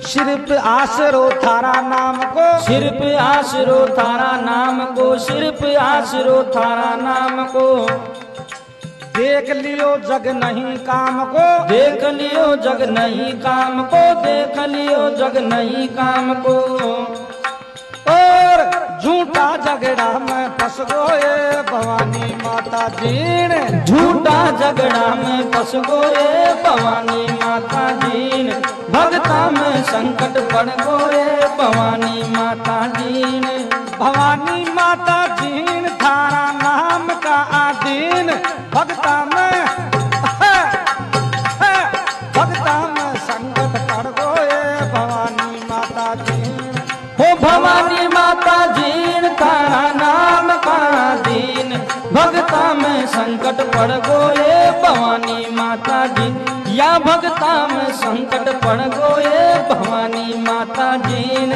सिर्फ आसरो थारा नाम को, सिर्फ आसरो थारा नाम को, सिर्फ आसरो थारा नाम को। देख लियो जग नहीं काम को, देख लियो जग नहीं काम को, देख लियो जग नहीं काम को। और झूठा झगड़ा में फंस गए भवानी माता जीण, झूठा झगड़ा में फंस गए भवानी माता जीन। भगता में संकट पड़ गए भवानी माता जीन। भवानी माता जीण थारा नाम का आदीन। भगता में भगता में संकट पड़ गए भवानी माता जीण। हो भवानी माता जीन थारा नाम का दीन। भगता में संकट पड़ गए भवानी माता जी। या भगता में संकट पड़ गए भवानी माता जीन।